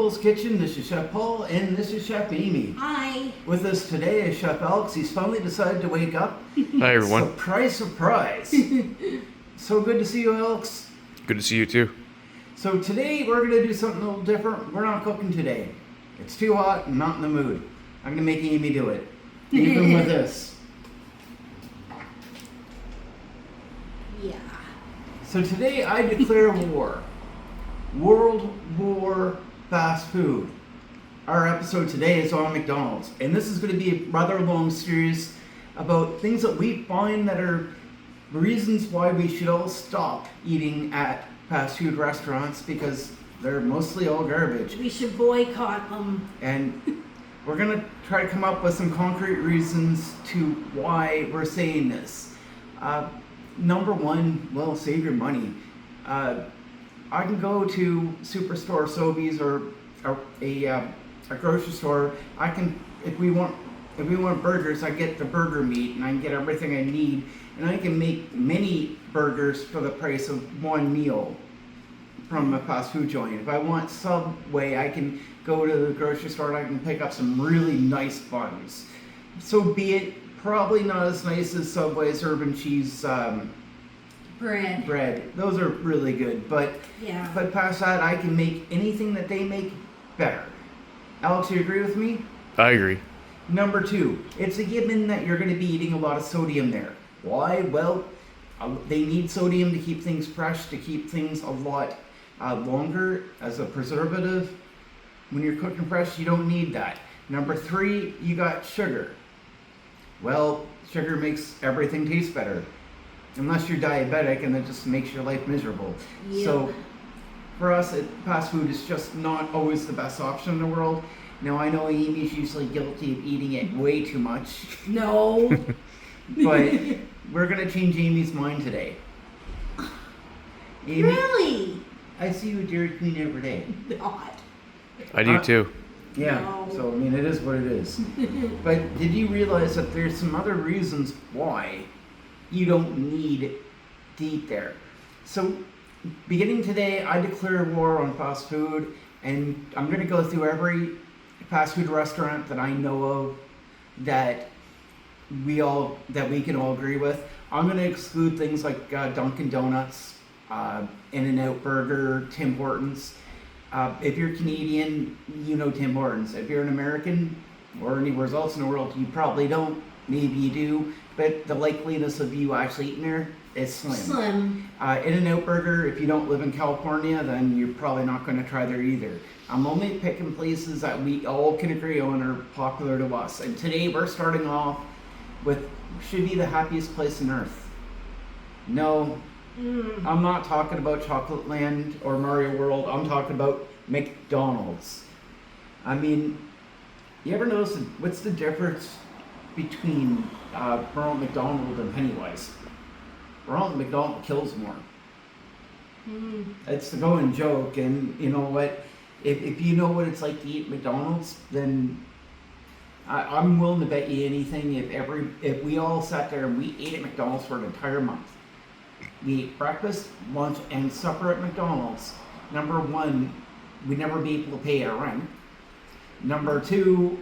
Paul's Kitchen. This is Chef Paul, and this is Chef Amy. Hi. With us today is Chef Alex. He's finally decided to wake up. Hi, everyone. Surprise, surprise. So good to see you, Alex. Good to see you, too. So today we're going to do something a little different. We're not cooking today. It's too hot and not in the mood. I'm going to make Amy do it. Even with this. Yeah. So today I declare war. World War Fast Food. Our episode today is on McDonald's. And this is going to be a rather long series about things that we find that are reasons why we should all stop eating at fast food restaurants, because they're mostly all garbage. We should boycott them. And we're going to try to come up with some concrete reasons to why we're saying this. Number one, well, save your money. I can go to Superstore, Sobeys, or a grocery store. I can, if we want burgers, I get the burger meat, and I can get everything I need, and I can make many burgers for the price of one meal from a fast food joint. If I want Subway, I can go to the grocery store and I can pick up some really nice buns. So be it. Probably not as nice as Subway's urban cheese bread. Those are really good, but yeah. But past that, I can make anything that they make better. Alex, you agree with me? I agree. Number two, it's a given that you're going to be eating a lot of sodium there. Why? Well, they need sodium to keep things fresh, to keep things a lot longer as a preservative. When you're cooking fresh, you don't need that. Number three, you got sugar. Well, sugar makes everything taste better. Unless you're diabetic, and that just makes your life miserable. Yep. So, for us, fast food is just not always the best option in the world. Now, I know Amy's usually guilty of eating it way too much. No. But we're going to change Amy's mind today. Amy, Really? I see you at Dairy Queen every day. Not. I do, too. Yeah, No. so, I mean, it is what it is. But did you realize that there's some other reasons why you don't need to eat there? So, beginning today, I declare war on fast food, and I'm going to go through every fast food restaurant that I know of that we can all agree with. I'm going to exclude things like Dunkin' Donuts, In-N-Out Burger, Tim Hortons. If you're Canadian, you know Tim Hortons. If you're an American or anywhere else in the world, you probably don't. Maybe you do, but the likeliness of you actually eating there is slim. In-N-Out Burger, if you don't live in California, then you're probably not going to try there either. I'm only picking places that we all can agree on are popular to us. And today we're starting off with should be the happiest place on earth. No, I'm not talking about Chocolate Land or Mario World. I'm talking about McDonald's. I mean, you ever notice what's the difference between Ronald McDonald and Pennywise? Ronald McDonald kills more. It's the going joke, and you know what? If you know what it's like to eat McDonald's, then I'm willing to bet you anything. If we all sat there and we ate at McDonald's for an entire month, we ate breakfast, lunch, and supper at McDonald's. Number one, we'd never be able to pay our rent. Number two,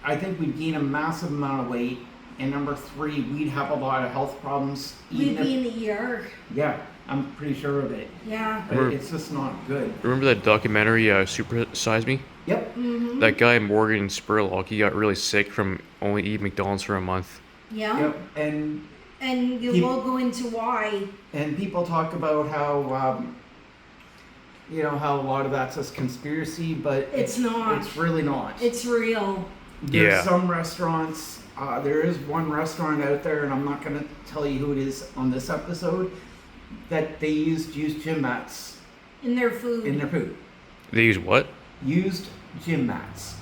I think we'd gain a massive amount of weight. And number three, we'd have a lot of health problems. We'd be in the ER. Yeah, I'm pretty sure of it. Yeah. But it's just not good. Remember that documentary, Super Size Me? Yep. Mm-hmm. That guy, Morgan Spurlock, he got really sick from only eating McDonald's for a month. Yeah. Yep. And we'll go into why. And people talk about how, how a lot of that's just conspiracy, but It's not. It's really not. It's real. There's some restaurants. There is one restaurant out there, and I'm not going to tell you who it is on this episode, that they used gym mats In their food. They use what? Used gym mats.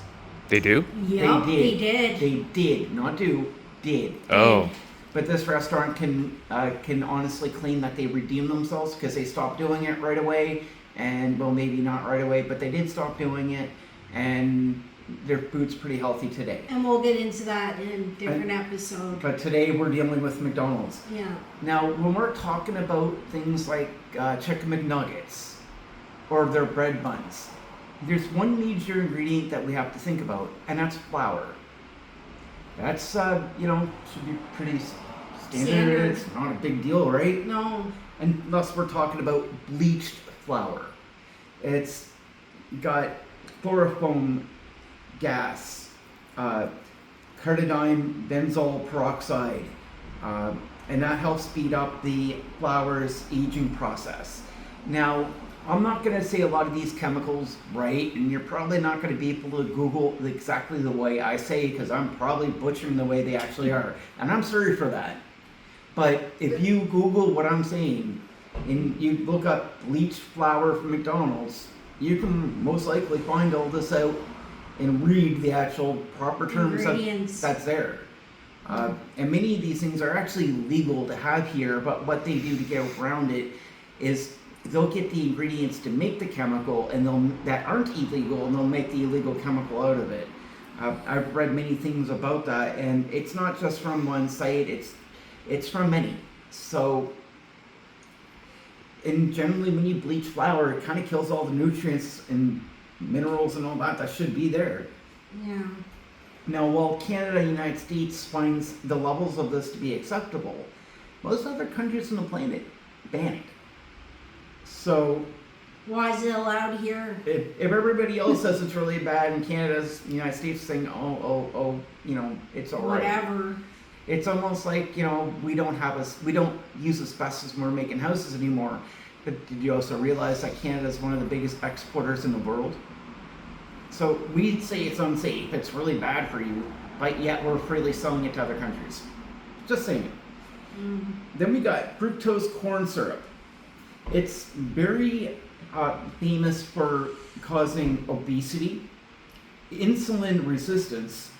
They do? Yeah, They did. They did, not do, did. Oh. But this restaurant can honestly claim that they redeemed themselves because they stopped doing it right away, and well, maybe not right away, but they did stop doing it, and their food's pretty healthy today. And we'll get into that in a different episode. But today we're dealing with McDonald's. Yeah. Now, when we're talking about things like chicken McNuggets or their bread buns, there's one major ingredient that we have to think about, and that's flour. That's, should be pretty standard. It's not a big deal, right? No. Unless we're talking about bleached flour. It's got chloroform gas, carnitine benzoyl peroxide, and that helps speed up the flour's aging process. Now, I'm not going to say a lot of these chemicals right, and you're probably not going to be able to Google exactly the way I say, because I'm probably butchering the way they actually are, and I'm sorry for that. But if you Google what I'm saying, and you look up bleached flour from McDonald's, you can most likely find all this out and read the actual proper terms that's there. And many of these things are actually legal to have here, but what they do to get around it is they'll get the ingredients to make the chemical, and that aren't illegal, and they'll make the illegal chemical out of it. I've read many things about that, and it's not just from one site; it's from many. So, and generally, when you bleach flour, it kind of kills all the nutrients and minerals and all that should be there. Yeah. Now, while Canada and the United States finds the levels of this to be acceptable, most other countries on the planet ban it. So, why is it allowed here? if everybody else says it's really bad and Canada's, the United States saying, it's all right. Whatever. It's almost like, we don't use asbestos when we're making houses anymore. But did you also realize that Canada is one of the biggest exporters in the world? So we say it's unsafe, it's really bad for you, but yet we're freely selling it to other countries. Just saying. Then we got fructose corn syrup. It's very famous for causing obesity, insulin resistance,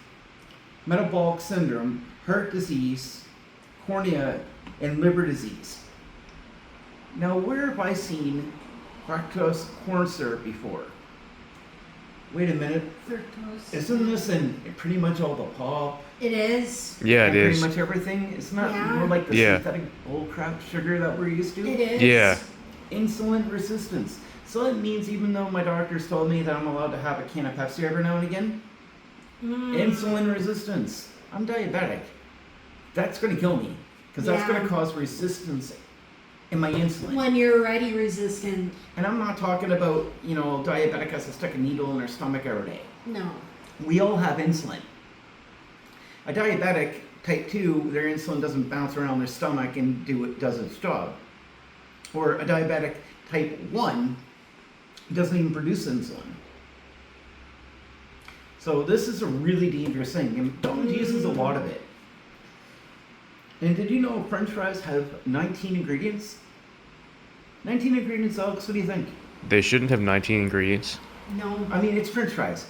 metabolic syndrome, heart disease, cornea, and liver disease. Now, where have I seen fructose corn syrup before? Wait a minute. Fructose. Isn't this in pretty much all the pop? It is. Yeah, it is. Pretty much everything. It's not more like the synthetic bullcrap sugar that we're used to. It is. Yeah. Insulin resistance. So it means even though my doctors told me that I'm allowed to have a can of Pepsi every now and again, insulin resistance. I'm diabetic. That's going to kill me because that's going to cause resistance in my insulin. When you're already resistant. And I'm not talking about, diabetic has to stick a needle in their stomach every day. No. We all have insulin. A diabetic, type 2, their insulin doesn't bounce around their stomach and does its job. Or a diabetic type 1 doesn't even produce insulin. So this is a really dangerous thing, and McDonald's uses a lot of it. And did you know French fries have 19 ingredients? 19 ingredients, Alex, what do you think? They shouldn't have 19 ingredients. No. I mean, it's French fries.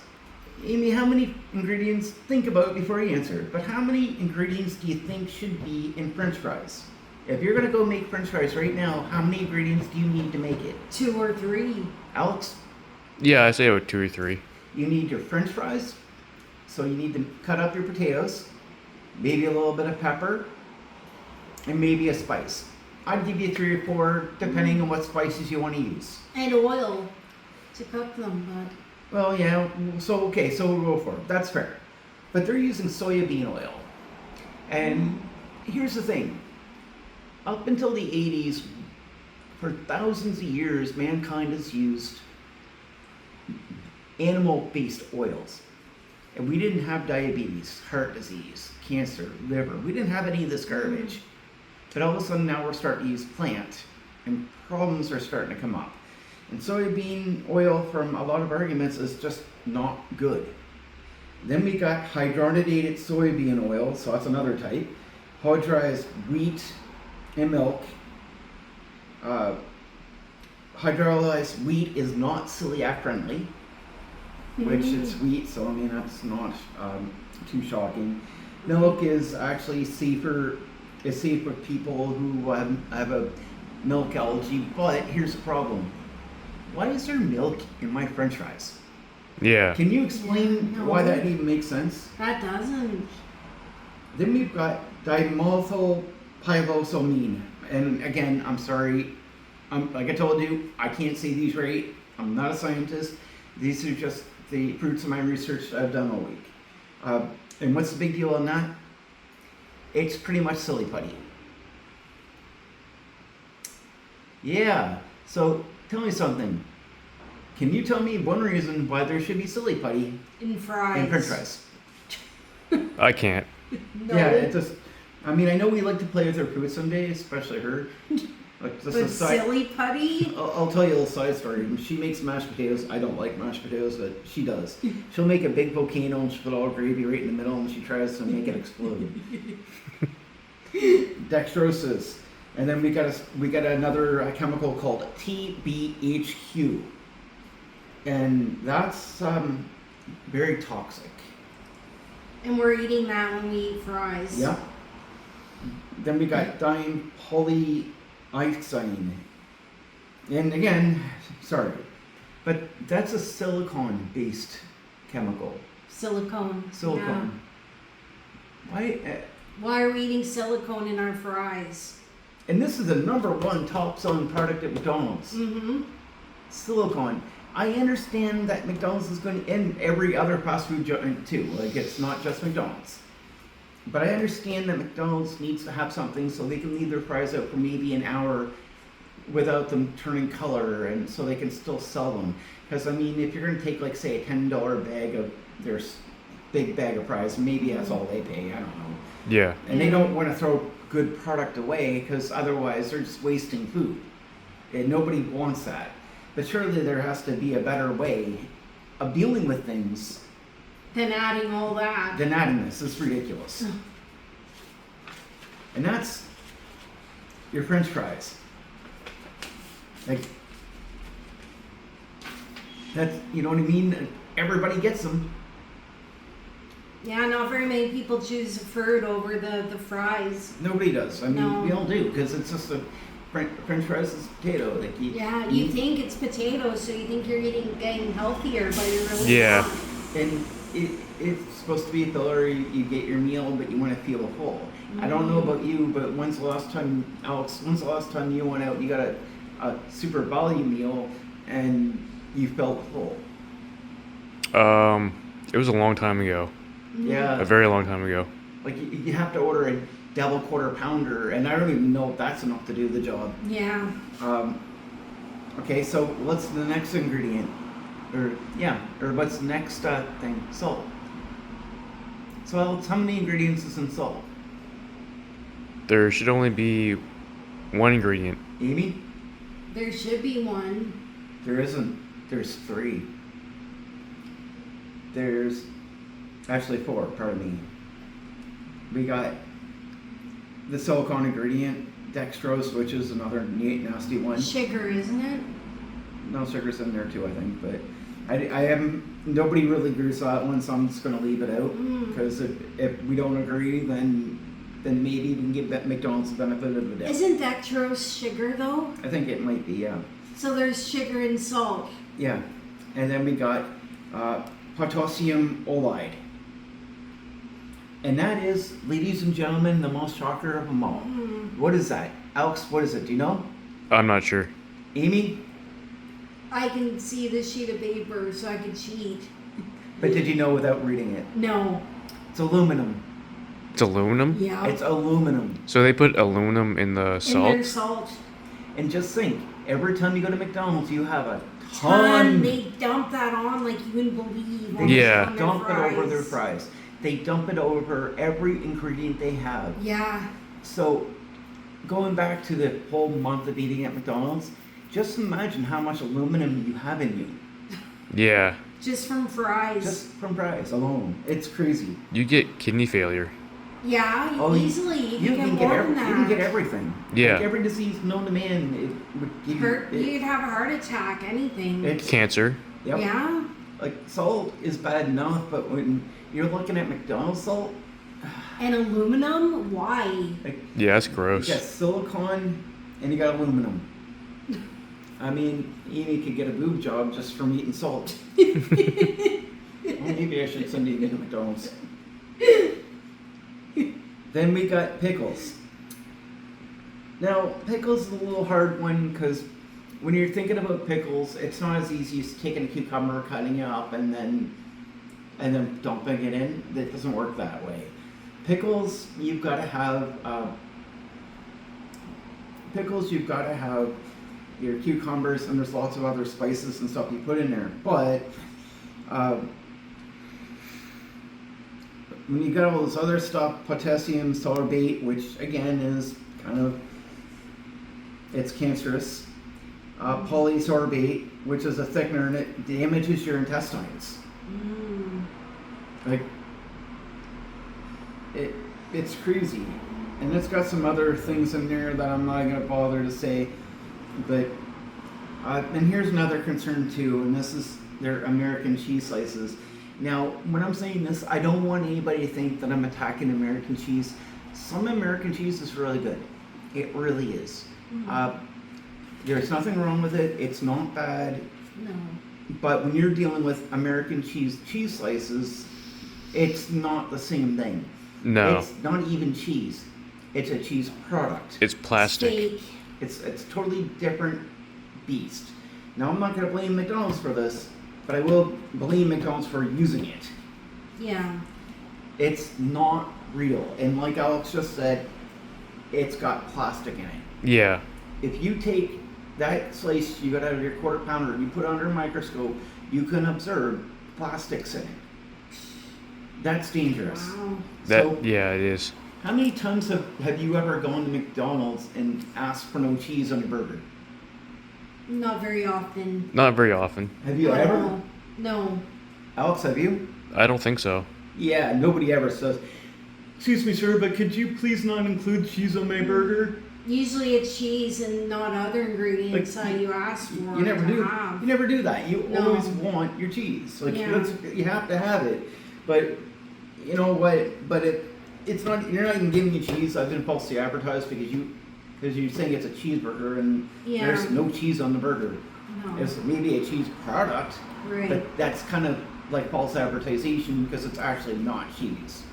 Amy, how many ingredients? Think about it before you answer. But how many ingredients do you think should be in French fries? If you're going to go make French fries right now, how many ingredients do you need to make it? 2 or 3. Alex? Yeah, I say about 2 or 3. You need your French fries. So you need to cut up your potatoes, maybe a little bit of pepper, and maybe a spice. I'd give you 3 or 4, depending on what spices you want to use. And oil to cook them, but... Well, yeah, so we'll go for it. That's fair. But they're using soybean oil. And here's the thing. Up until the 80s, for thousands of years, mankind has used animal-based oils. And we didn't have diabetes, heart disease, cancer, liver. We didn't have any of this garbage. But all of a sudden now we're starting to use plant, and problems are starting to come up. And soybean oil, from a lot of arguments, is just not good. Then we got hydrogenated soybean oil, so that's another type. Hydrolyzed wheat and milk. Hydrolyzed wheat is not celiac friendly, which it's wheat, so I mean that's not too shocking. Milk is actually safer. It's safe for people who have a milk allergy, but here's the problem. Why is there milk in my French fries? Yeah. Can you explain why that even makes sense? That doesn't. Then we've got dimethylpyrosamine. And again, I'm sorry. Like I told you, I can't say these right. I'm not a scientist. These are just the fruits of my research that I've done all week. And what's the big deal on that? It's pretty much silly putty. Yeah, so tell me something. Can you tell me one reason why there should be silly putty In fries. in french fries? I can't. No. Yeah, it just, I mean, I know we like to play with her food some days, especially her. Like, just But a side, silly putty? I'll tell you a little side story. When she makes mashed potatoes, I don't like mashed potatoes, but she does. She'll make a big volcano and she'll put all gravy right in the middle and she tries to make it explode. Dextroses. And then we got another chemical called TBHQ. And that's very toxic. And we're eating that when we eat fries. Yeah. Then we got polyethylene. And again, sorry, but that's a silicon-based chemical. Silicone. Silicone. Why? Why are we eating silicone in our fries? And this is the #1 top-selling product at McDonald's. Mm-hmm. Silicone. I understand that McDonald's is going to, and every other fast food giant too. Like, it's not just McDonald's. But I understand that McDonald's needs to have something so they can leave their fries out for maybe an hour without them turning color, and so they can still sell them. Because, I mean, if you're going to take, like, say, a $10 bag of their big bag of fries, maybe that's all they pay. I don't know. Yeah. And they don't want to throw good product away because otherwise they're just wasting food. And nobody wants that. But surely there has to be a better way of dealing with things Then adding all that. than adding this. It's ridiculous. And that's your french fries. Like, that's, you know what I mean? Everybody gets them. Yeah, not very many people choose the fruit over the fries. Nobody does. I mean, No. we all do because it's just a french fries is potato. Like, Yeah, you think it's potatoes, so you think you're getting healthier, but you're really Yeah. not. And it's supposed to be a filler. You get your meal, but you want to feel full. I don't know about you, but when's the last time, Alex? When's the last time you went out? You got a super value meal, and you felt full. It was a long time ago. Yeah. A very long time ago. Like, you have to order a double quarter pounder, and I don't even know if that's enough to do the job. Yeah. Okay, so what's the next ingredient? Or what's the next thing? Salt. So how many ingredients is in salt? There should only be one ingredient. Amy? There should be one. There isn't. There's 3. There's actually 4, pardon me. We got the silicone ingredient, dextrose, which is another nasty one. Sugar, isn't it? No, sugar's in there too, I think, but I haven't, nobody really agrees with that one, so I'm just going to leave it out, because if we don't agree, then maybe we can give McDonald's the benefit of the doubt. Isn't dextrose sugar though? I think it might be, yeah. So there's sugar and salt. Yeah, and then we got potassium olide. And that is, ladies and gentlemen, the most shocker of them all. What is that? Alex, what is it? Do you know? I'm not sure. Amy? I can see the sheet of paper, so I can cheat. But did you know without reading it? No. It's aluminum. It's aluminum? Yeah. It's aluminum. So they put aluminum in the And salt? there's salt. And just think, every time you go to McDonald's, you have a Ton. ton. They dump that on like you wouldn't believe. They on Yeah. their dump it over their fries. fries. They dump it over every ingredient they have. Yeah. So, going back to the whole month of eating at McDonald's, just imagine how much aluminum you have in you. Yeah. Just from fries. Just from fries alone. It's crazy. You get kidney failure. Yeah, Oh, easily. You can get more than that. You can get everything. Yeah. Like every disease known to man, it would give You'd have a heart attack, anything. It's, Cancer. yep. Yeah. Like, salt is bad enough, but when you're looking at McDonald's salt, And aluminum? Why? like, Yeah, that's you gross. got silicone and you got aluminum. I mean, Amy could get a boob job just from eating salt. Well, maybe I should send you to McDonald's. Then we got pickles. Now, pickles is a little hard one because when you're thinking about pickles, it's not as easy as taking a cucumber, cutting it up, and then dumping it in. It doesn't work that way. Pickles, you've got to have your cucumbers, and there's lots of other spices and stuff you put in there. But when you got all this other stuff, potassium sorbate, which again is it's cancerous. Polysorbate, which is a thickener, and it damages your intestines. Like, it's crazy. And it's got some other things in there that I'm not going to bother to say. But, and here's another concern too, and this is their American cheese slices. Now, when I'm saying this, I don't want anybody to think that I'm attacking American cheese. Some American cheese is really good. It really is. There's nothing wrong with it. It's not bad. No. But when you're dealing with American cheese slices, it's not the same thing. No. It's not even cheese. It's a cheese product. It's plastic. Steak. It's totally different beast. Now, I'm not going to blame McDonald's for this, but I will blame McDonald's for using it. Yeah. It's not real. And like Alex just said, it's got plastic in it. Yeah. If you take that slice you got out of your quarter pounder, you put it under a microscope, you can observe plastics in it. That's dangerous. Wow. Yeah, it is. How many times have you ever gone to McDonald's and asked for no cheese on your burger? Not very often. Not very often. Have you ever? No. Alex, have you? I don't think so. Yeah, nobody ever says, "Excuse me, sir, but could you please not include cheese on my burger?" Usually it's cheese and not other ingredients that you ask for. You never do. Have. You never do that. You No. always want your cheese. Like Yeah. you have to have it. But you know what? But it's not. You're not even giving me cheese. I've been falsely advertised because you're saying it's a cheeseburger and Yeah. there's no cheese on the burger. No. It's maybe a cheese product, Right. but that's kind of like false advertising because it's actually not cheese.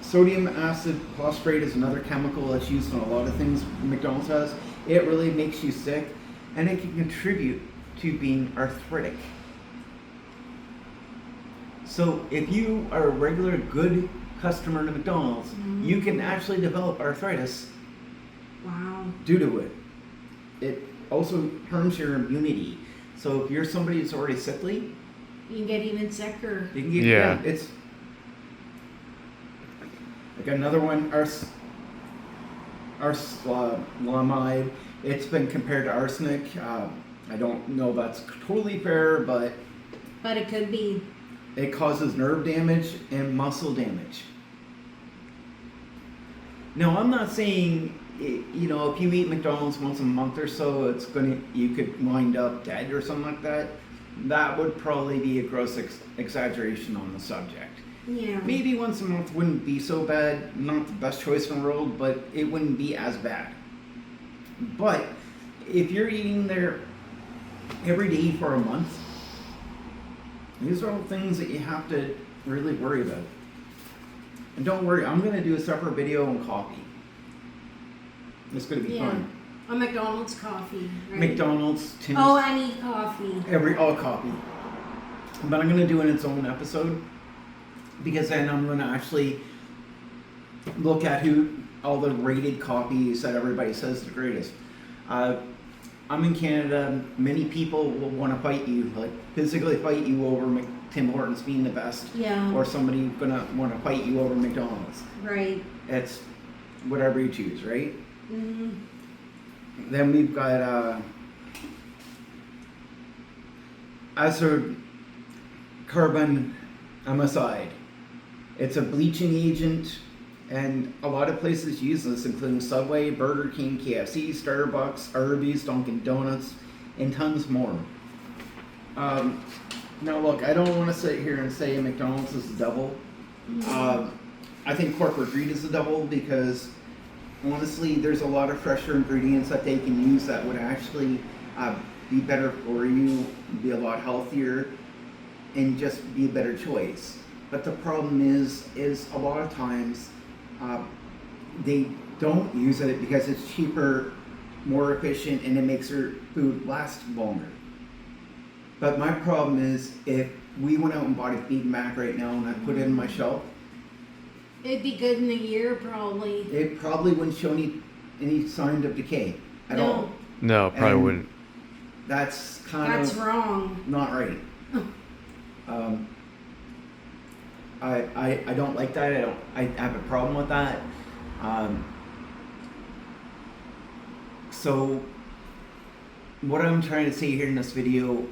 Sodium acid phosphate is another chemical that's used in a lot of things McDonald's has. It really makes you sick, and it can contribute to being arthritic. So if you are a regular good customer to McDonald's, you can actually develop arthritis Wow. due to it. It also harms your immunity. So if you're somebody that's already sickly, You can get even sicker. you can get Yeah. it's like another one, arsenamide. It's been compared to arsenic. I don't know if that's totally fair, but But it could be. it causes nerve damage and muscle damage. Now, I'm not saying, if you eat McDonald's once a month or so, you could wind up dead or something like that. That would probably be a gross exaggeration on the subject. Yeah. Maybe once a month wouldn't be so bad. Not the best choice in the world, but it wouldn't be as bad. But if you're eating there every day for a month, these are all things that you have to really worry about. And don't worry, I'm going to do a separate video on coffee. It's going to be fun. A McDonald's coffee, right? McDonald's, Tim's, Oh, any coffee. all coffee. But I'm going to do it in its own episode, because then I'm going to actually look at all the rated coffees that everybody says is the greatest. I'm in Canada. Many people will want to fight you, like physically fight you over Tim Hortons being the best, Yeah. or somebody gonna want to fight you over McDonald's. Right. It's whatever you choose, right? Mm-hmm. Then we've got azure carbon amoside. It's a bleaching agent, and a lot of places use this, including Subway, Burger King, KFC, Starbucks, Arby's, Dunkin' Donuts, and tons more. Now look, I don't want to sit here and say McDonald's is the devil. I think corporate greed is the devil, because honestly, there's a lot of fresher ingredients that they can use that would actually be better for you, be a lot healthier, and just be a better choice. But the problem is a lot of times they don't use it because it's cheaper more efficient and it makes their food last longer. But my problem is if we went out and bought a Big Mac right now and I put it in my shelf, It'd be good in a year, probably. it probably wouldn't show any sign of decay at No. all. No, probably And wouldn't. That's kind That's of wrong. not right. I don't like that. I have a problem with that. So what I'm trying to say here in this video,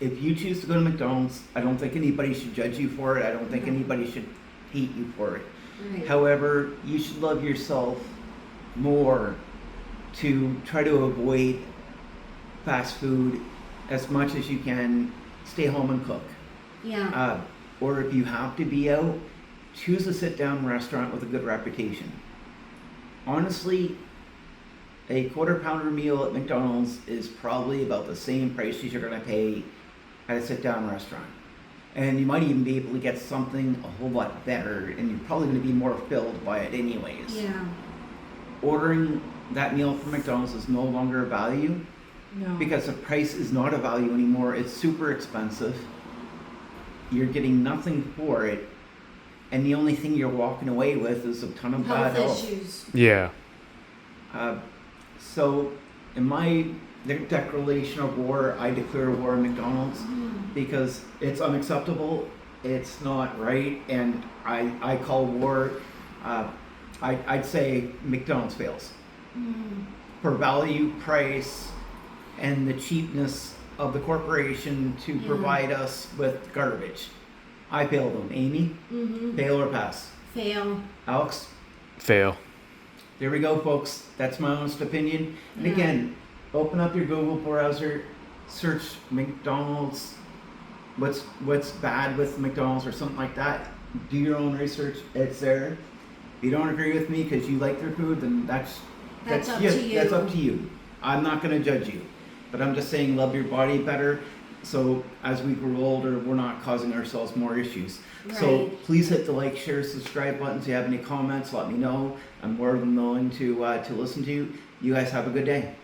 if you choose to go to McDonald's, I don't think anybody should judge you for it. I don't think No. anybody should hate you for it. Right. However, you should love yourself more to try to avoid fast food as much as you can. Stay home and cook. Yeah. Or if you have to be out, choose a sit-down restaurant with a good reputation. Honestly, a quarter-pounder meal at McDonald's is probably about the same price as you're going to pay at a sit-down restaurant. And you might even be able to get something a whole lot better, and you're probably going to be more filled by it anyways. Yeah. Ordering that meal from McDonald's is no longer a value No. because the price is not a value anymore. It's super expensive. You're getting nothing for it, and the only thing you're walking away with is a ton of bad Health health. issues. Yeah. So, in my declaration of war, I declare war on McDonald's because it's unacceptable, it's not right, and I call war. I'd say McDonald's fails for value, price, and the cheapness of the corporation to provide us with garbage. I fail them. Amy, fail or pass? Fail. Alex? Fail. There we go, folks. That's my honest opinion. And Yeah. again, open up your Google browser, search McDonald's, what's bad with McDonald's or something like that. Do your own research. It's there. If you don't agree with me because you like their food, then that's That's up to you. That's up to you. I'm not going to judge you, but I'm just saying love your body better. So as we grow older, we're not causing ourselves more issues. So Right. please hit the like, share, subscribe buttons. If you have any comments, let me know. I'm more than willing to listen to you. You guys have a good day.